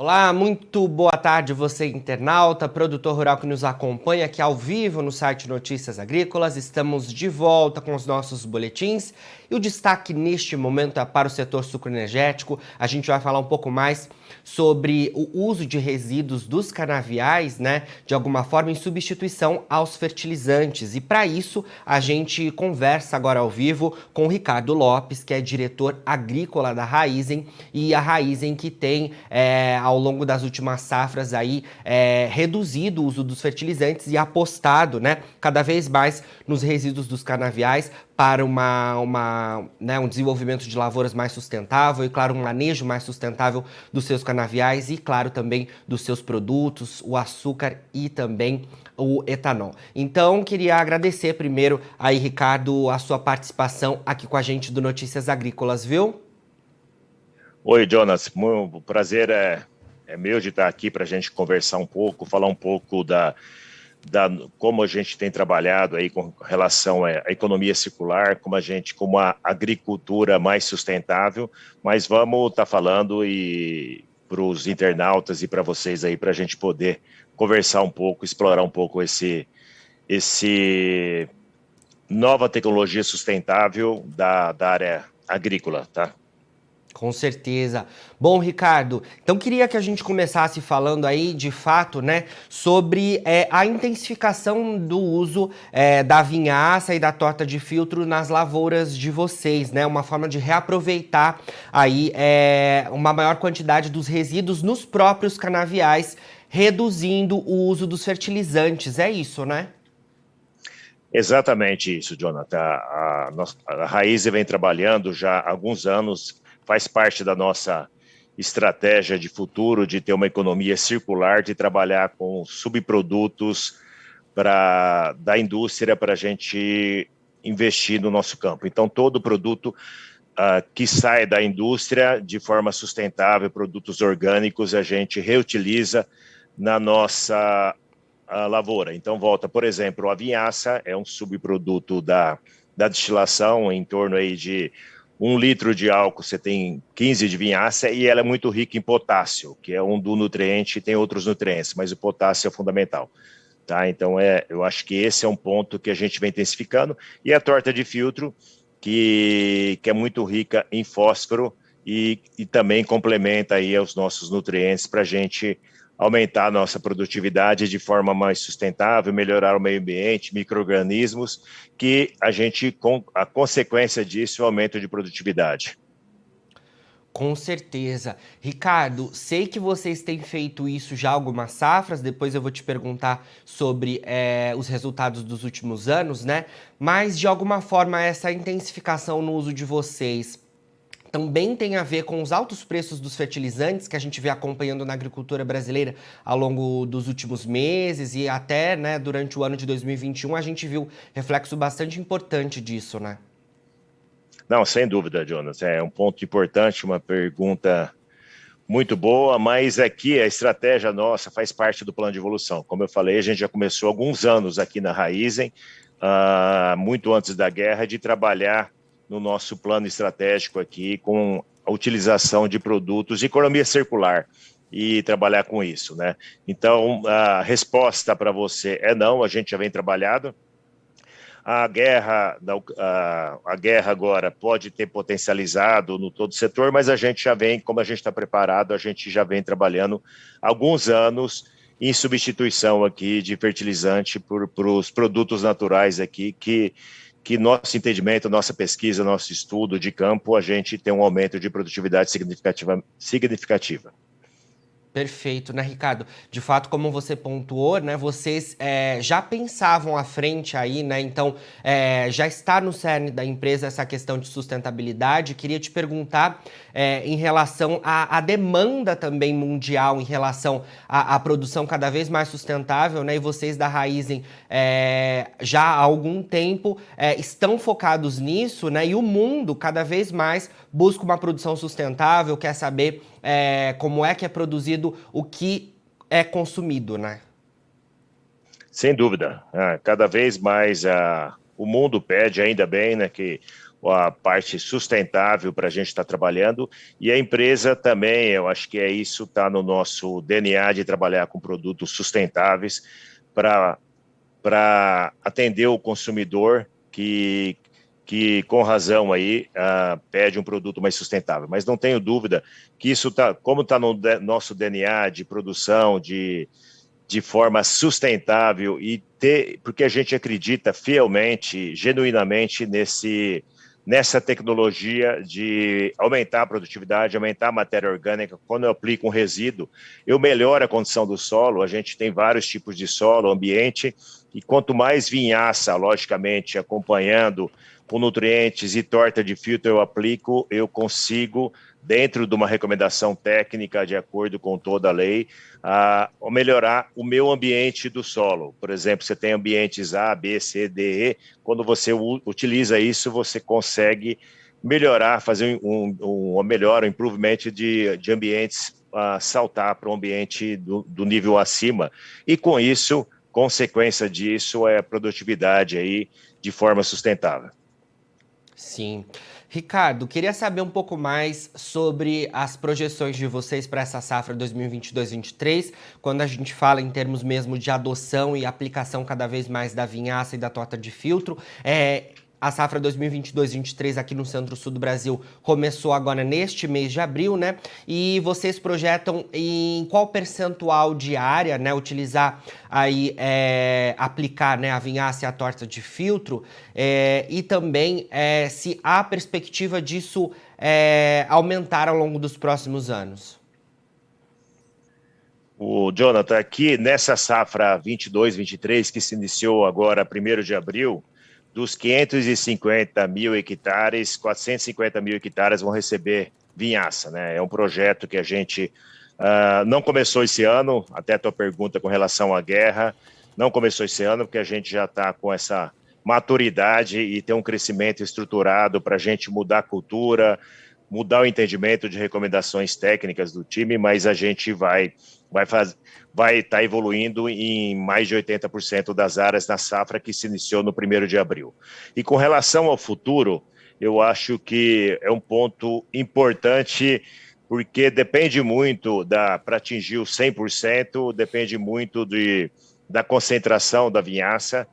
Olá, muito boa tarde você internauta, produtor rural que nos acompanha aqui ao vivo no site Notícias Agrícolas. Estamos de volta com os nossos boletins e o destaque neste momento é para o setor sucroenergético. A gente vai falar um pouco mais sobre o uso de resíduos dos canaviais, de alguma forma em substituição aos fertilizantes. E para isso a gente conversa agora ao vivo com o Ricardo Lopes, que é diretor agrícola da Raízen, e a Raízen que tem ao longo das últimas safras aí reduzido o uso dos fertilizantes e apostado, cada vez mais nos resíduos dos canaviais para um desenvolvimento de lavouras mais sustentável e, claro, um manejo mais sustentável dos seus canaviais e, claro, também dos seus produtos, o açúcar e também o etanol. Então, queria agradecer primeiro aí, Ricardo, a sua participação aqui com a gente do Notícias Agrícolas, viu? Oi, Jonas, o prazer é meu de estar aqui para a gente conversar um pouco, falar um pouco da como a gente tem trabalhado aí com relação à economia circular, como a agricultura mais sustentável, mas vamos estar falando e para os internautas e para vocês aí, para a gente poder conversar um pouco, explorar um pouco esse nova tecnologia sustentável da área agrícola, tá? Com certeza. Bom, Ricardo, então queria que a gente começasse falando aí, de fato, sobre a intensificação do uso da vinhaça e da torta de filtro nas lavouras de vocês, uma forma de reaproveitar aí uma maior quantidade dos resíduos nos próprios canaviais, reduzindo o uso dos fertilizantes. É isso, né? Exatamente isso, Jonathan. A Raízen vem trabalhando já há alguns anos, faz parte da nossa estratégia de futuro de ter uma economia circular, de trabalhar com subprodutos da indústria para a gente investir no nosso campo. Então, todo produto que sai da indústria de forma sustentável, produtos orgânicos, a gente reutiliza na nossa lavoura. Então, volta, por exemplo, a vinhaça é um subproduto da destilação, em torno aí de 1 litro de álcool, você tem 15 de vinhaça e ela é muito rica em potássio, que é um do nutriente, tem outros nutrientes, mas o potássio é fundamental. Tá? Então, eu acho que esse é um ponto que a gente vem intensificando. E a torta de filtro, que é muito rica em fósforo e também complementa aí os nossos nutrientes para a gente aumentar a nossa produtividade de forma mais sustentável, melhorar o meio ambiente, micro-organismos, que a consequência disso é o aumento de produtividade. Com certeza. Ricardo, sei que vocês têm feito isso já algumas safras, depois eu vou te perguntar sobre os resultados dos últimos anos, Mas, de alguma forma, essa intensificação no uso de vocês também tem a ver com os altos preços dos fertilizantes que a gente vê acompanhando na agricultura brasileira ao longo dos últimos meses e até, durante o ano de 2021, a gente viu reflexo bastante importante disso, né? Não, sem dúvida, Jonas. É um ponto importante, uma pergunta muito boa, mas aqui a estratégia nossa faz parte do plano de evolução. Como eu falei, a gente já começou há alguns anos aqui na Raízen, muito antes da guerra, de trabalhar no nosso plano estratégico aqui com a utilização de produtos de economia circular e trabalhar com isso, né? Então, a resposta para você é não, a gente já vem trabalhando. A guerra agora pode ter potencializado no todo o setor, mas a gente já vem, como a gente está preparado, a gente já vem trabalhando há alguns anos em substituição aqui de fertilizante por os produtos naturais aqui, que nosso entendimento, nossa pesquisa, nosso estudo de campo, a gente tem um aumento de produtividade significativa. Perfeito, Ricardo? De fato, como você pontuou, vocês já pensavam à frente aí, Então, já está no cerne da empresa essa questão de sustentabilidade. Queria te perguntar em relação à demanda também mundial, em relação à produção cada vez mais sustentável, E vocês da Raízen já há algum tempo estão focados nisso, E o mundo cada vez mais busca uma produção sustentável, quer saber como é que é produzido o que é consumido, Sem dúvida. Cada vez mais o mundo pede, ainda bem, né, que a parte sustentável para a gente estar trabalhando, e a empresa também, eu acho que isso está no nosso DNA de trabalhar com produtos sustentáveis para atender o consumidor que com razão aí pede um produto mais sustentável. Mas não tenho dúvida que isso como está no nosso DNA de produção, de forma sustentável porque a gente acredita fielmente, genuinamente nessa tecnologia de aumentar a produtividade, aumentar a matéria orgânica. Quando eu aplico um resíduo, eu melhoro a condição do solo. A gente tem vários tipos de solo, ambiente, e quanto mais vinhaça, logicamente, acompanhando com nutrientes e torta de filtro eu aplico, eu consigo, dentro de uma recomendação técnica, de acordo com toda a lei, melhorar o meu ambiente do solo. Por exemplo, você tem ambientes A, B, C, D, E. Quando você utiliza isso, você consegue melhorar, fazer um improvement de ambientes, saltar para um ambiente do nível acima. E com isso, consequência disso é a produtividade aí de forma sustentável. Sim. Ricardo, queria saber um pouco mais sobre as projeções de vocês para essa safra 2022-23, quando a gente fala em termos mesmo de adoção e aplicação cada vez mais da vinhaça e da torta de filtro. A safra 2022-23 aqui no Centro-Sul do Brasil começou agora neste mês de abril, né? E vocês projetam em qual percentual de área, né, utilizar aí, aplicar, né, a vinhaça e a torta de filtro, e também se há perspectiva disso aumentar ao longo dos próximos anos. O Jonathan, aqui nessa safra 22-23, que se iniciou agora 1º de abril, dos 550 mil hectares, 450 mil hectares vão receber vinhaça, né? É um projeto que a gente não começou esse ano, até a tua pergunta com relação à guerra, não começou esse ano, porque a gente já está com essa maturidade e tem um crescimento estruturado para a gente mudar a cultura, mudar o entendimento de recomendações técnicas do time, mas a gente vai estar evoluindo em mais de 80% das áreas na safra que se iniciou no 1º de abril. E com relação ao futuro, eu acho que é um ponto importante, porque depende muito, para atingir o 100%, depende muito da concentração da vinhaça,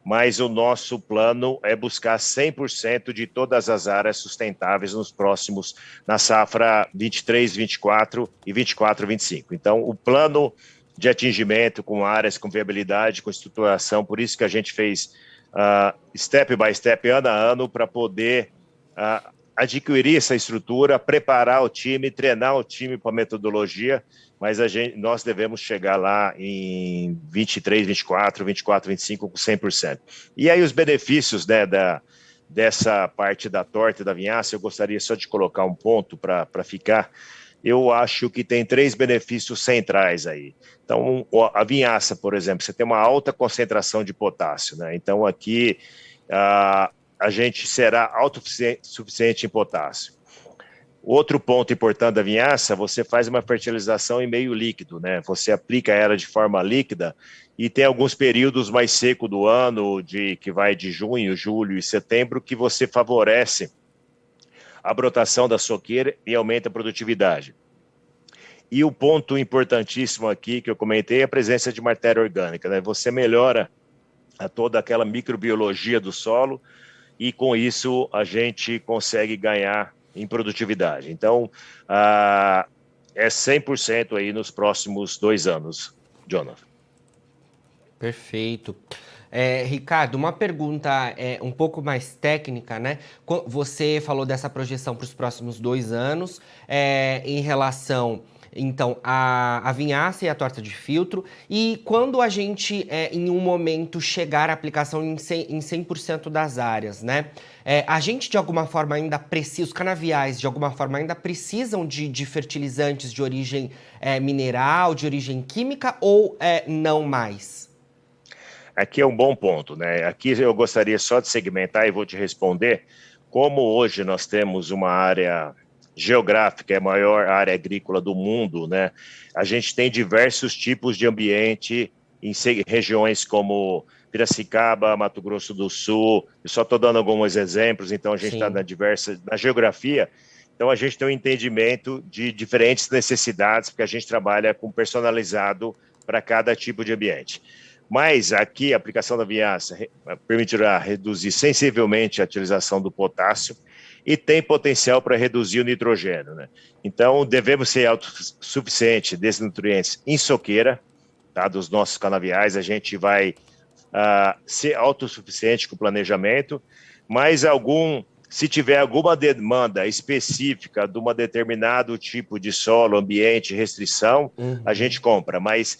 mas o nosso plano é buscar 100% de todas as áreas sustentáveis na safra 23, 24 e 24, 25. Então, o plano de atingimento com áreas com viabilidade, com estruturação, por isso que a gente fez step by step, ano a ano, para poder adquirir essa estrutura, preparar o time, treinar o time para a metodologia, mas nós devemos chegar lá em 23, 24, 24, 25 com 100%. E aí os benefícios, né, dessa parte da torta e da vinhaça, eu gostaria só de colocar um ponto para ficar. Eu acho que tem 3 benefícios centrais aí. Então, a vinhaça, por exemplo, você tem uma alta concentração de potássio, né? Então, aqui a gente será autossuficiente em potássio. Outro ponto importante da vinhaça, você faz uma fertilização em meio líquido, né? Você aplica ela de forma líquida e tem alguns períodos mais secos do ano, que vai de junho, julho e setembro, que você favorece a brotação da soqueira e aumenta a produtividade. E o ponto importantíssimo aqui que eu comentei é a presença de matéria orgânica, né? Você melhora toda aquela microbiologia do solo e com isso a gente consegue ganhar em produtividade. Então, é 100% aí nos próximos 2 anos, Jonathan. Perfeito. Ricardo, uma pergunta um pouco mais técnica, né? Você falou dessa projeção para os próximos 2 anos, em relação, então, à vinhaça e à torta de filtro. E quando a gente, em um momento, chegar à aplicação em 100% das áreas, né? A gente, de alguma forma, ainda precisa, os canaviais, de alguma forma, ainda precisam de fertilizantes de origem mineral, de origem química, ou não mais? Aqui é um bom ponto, né? Aqui eu gostaria só de segmentar e vou te responder. Como hoje nós temos uma área geográfica, é a maior área agrícola do mundo, né? A gente tem diversos tipos de ambiente em regiões como Piracicaba, Mato Grosso do Sul. Eu só estou dando alguns exemplos, então a gente está na geografia. Então a gente tem um entendimento de diferentes necessidades, porque a gente trabalha com personalizado para cada tipo de ambiente. Mas aqui a aplicação da vinhaça permitirá reduzir sensivelmente a utilização do potássio e tem potencial para reduzir o nitrogênio, né? Então devemos ser autossuficientes desses nutrientes em soqueira, tá? Dos nossos canaviais, a gente vai ser autossuficiente com o planejamento, mas se tiver alguma demanda específica de um determinado tipo de solo, ambiente, restrição, a gente compra. Mas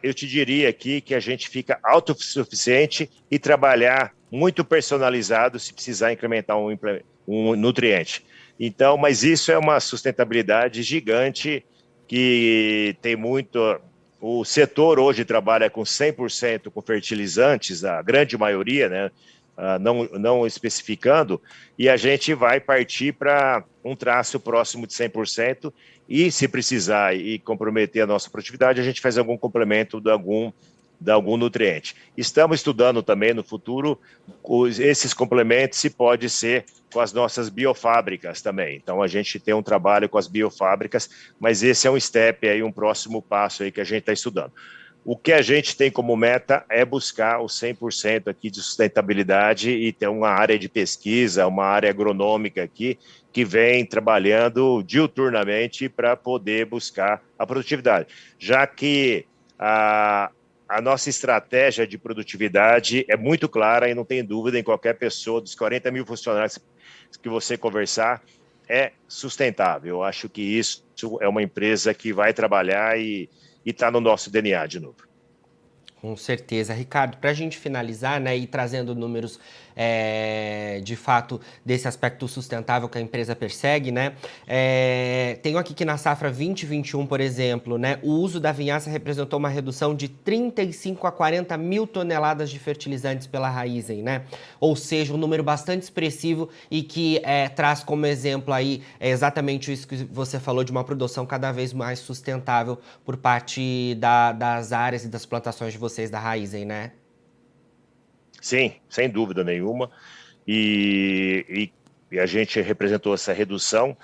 eu te diria aqui que a gente fica autossuficiente e trabalhar muito personalizado se precisar incrementar um nutriente. Então, mas isso é uma sustentabilidade gigante que tem muito... O setor hoje trabalha com 100% com fertilizantes, a grande maioria, né? Não especificando, e a gente vai partir para um traço próximo de 100%, e se precisar e comprometer a nossa produtividade, a gente faz algum complemento de algum nutriente. Estamos estudando também no futuro esses complementos, se pode ser com as nossas biofábricas também. Então a gente tem um trabalho com as biofábricas, mas esse é um step aí, um próximo passo aí que a gente está estudando. O que a gente tem como meta é buscar o 100% aqui de sustentabilidade e ter uma área de pesquisa, uma área agronômica aqui, que vem trabalhando diuturnamente para poder buscar a produtividade. Já que a nossa estratégia de produtividade é muito clara e não tem dúvida em qualquer pessoa, dos 40 mil funcionários que você conversar, é sustentável. Eu acho que isso é uma empresa que vai trabalhar e está no nosso DNA de novo. Com certeza. Ricardo, para a gente finalizar, né, e trazendo números de fato desse aspecto sustentável que a empresa persegue, né, tenho aqui que na safra 2021, por exemplo, né, o uso da vinhaça representou uma redução de 35 a 40 mil toneladas de fertilizantes pela Raízen, né, ou seja, um número bastante expressivo e que traz como exemplo aí exatamente isso que você falou, de uma produção cada vez mais sustentável por parte das áreas e das plantações de vocês da Raízen, né? Sim, sem dúvida nenhuma. E a gente representou essa redução,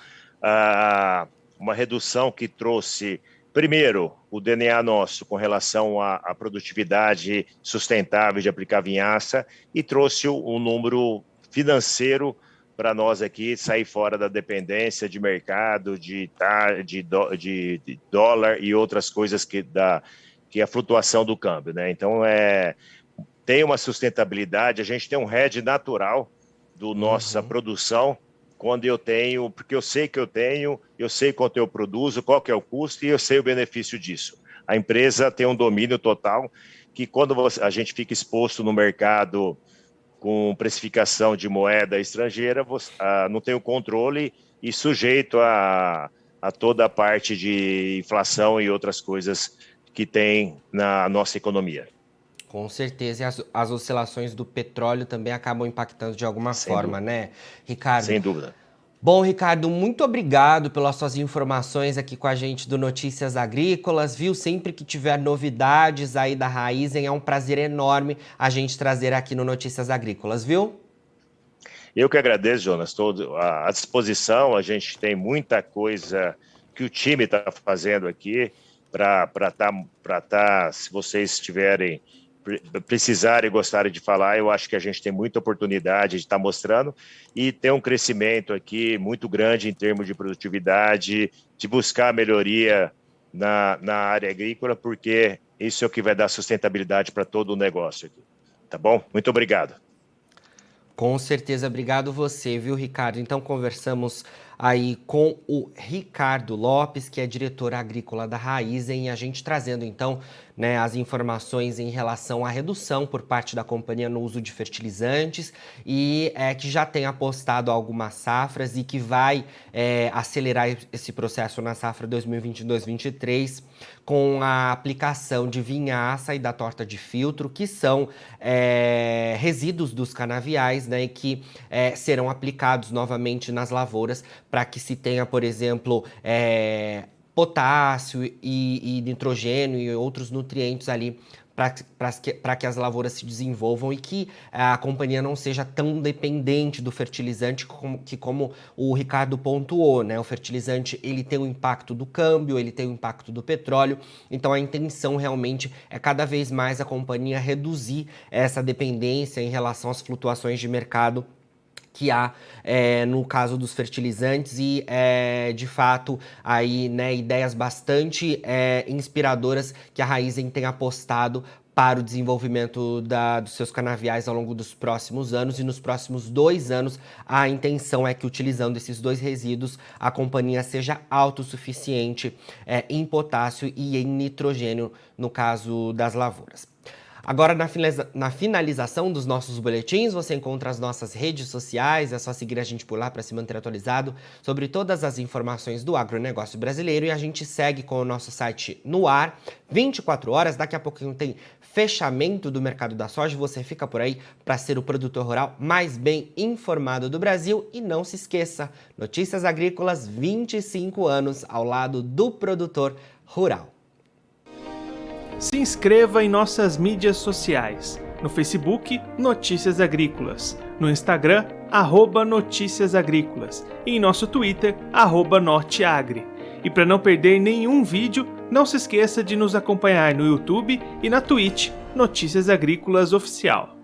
uma redução que trouxe, primeiro, o DNA nosso com relação à produtividade sustentável de aplicar vinhaça e trouxe um número financeiro para nós aqui sair fora da dependência de mercado, de dólar e outras coisas que é a flutuação do câmbio, né? Então, tem uma sustentabilidade, a gente tem um hedge natural do nossa produção, quando eu tenho, porque eu sei que eu sei quanto eu produzo, qual que é o custo e eu sei o benefício disso. A empresa tem um domínio total que quando a gente fica exposto no mercado com precificação de moeda estrangeira, não tem o controle e sujeito a toda a parte de inflação e outras coisas que tem na nossa economia. Com certeza, e as oscilações do petróleo também acabam impactando de alguma forma, né, Ricardo? Sem dúvida. Bom, Ricardo, muito obrigado pelas suas informações aqui com a gente do Notícias Agrícolas, viu? Sempre que tiver novidades aí da Raízen, é um prazer enorme a gente trazer aqui no Notícias Agrícolas, viu? Eu que agradeço, Jonas, estou à disposição, a gente tem muita coisa que o time está fazendo aqui para tá, se vocês precisarem e gostarem de falar, eu acho que a gente tem muita oportunidade de estar mostrando e tem um crescimento aqui muito grande em termos de produtividade, de buscar melhoria na área agrícola, porque isso é o que vai dar sustentabilidade para todo o negócio aqui. Tá bom? Muito obrigado. Com certeza, obrigado você, viu, Ricardo? Então conversamos aí com o Ricardo Lopes, que é diretor agrícola da Raízen, e a gente trazendo então, né, as informações em relação à redução por parte da companhia no uso de fertilizantes e que já tem apostado algumas safras e que vai acelerar esse processo na safra 2022-23 com a aplicação de vinhaça e da torta de filtro, que são resíduos dos canaviais, né, e que serão aplicados novamente nas lavouras para que se tenha, por exemplo, potássio e nitrogênio e outros nutrientes ali para que as lavouras se desenvolvam e que a companhia não seja tão dependente do fertilizante como o Ricardo pontuou, né? O fertilizante, ele tem o impacto do câmbio, ele tem o impacto do petróleo, então a intenção realmente é cada vez mais a companhia reduzir essa dependência em relação às flutuações de mercado que há no caso dos fertilizantes e, de fato, aí, né, ideias bastante inspiradoras que a Raízen tem apostado para o desenvolvimento dos seus canaviais ao longo dos próximos anos, e nos próximos 2 anos a intenção é que, utilizando esses 2 resíduos, a companhia seja autossuficiente em potássio e em nitrogênio no caso das lavouras. Agora, na finalização dos nossos boletins, você encontra as nossas redes sociais, é só seguir a gente por lá para se manter atualizado sobre todas as informações do agronegócio brasileiro, e a gente segue com o nosso site no ar, 24 horas, daqui a pouquinho tem fechamento do mercado da soja, você fica por aí para ser o produtor rural mais bem informado do Brasil, e não se esqueça, Notícias Agrícolas, 25 anos ao lado do produtor rural. Se inscreva em nossas mídias sociais. No Facebook, Notícias Agrícolas. No Instagram, @Notícias Agrícolas. E em nosso Twitter, @Norteagri. E para não perder nenhum vídeo, não se esqueça de nos acompanhar no YouTube e na Twitch, Notícias Agrícolas Oficial.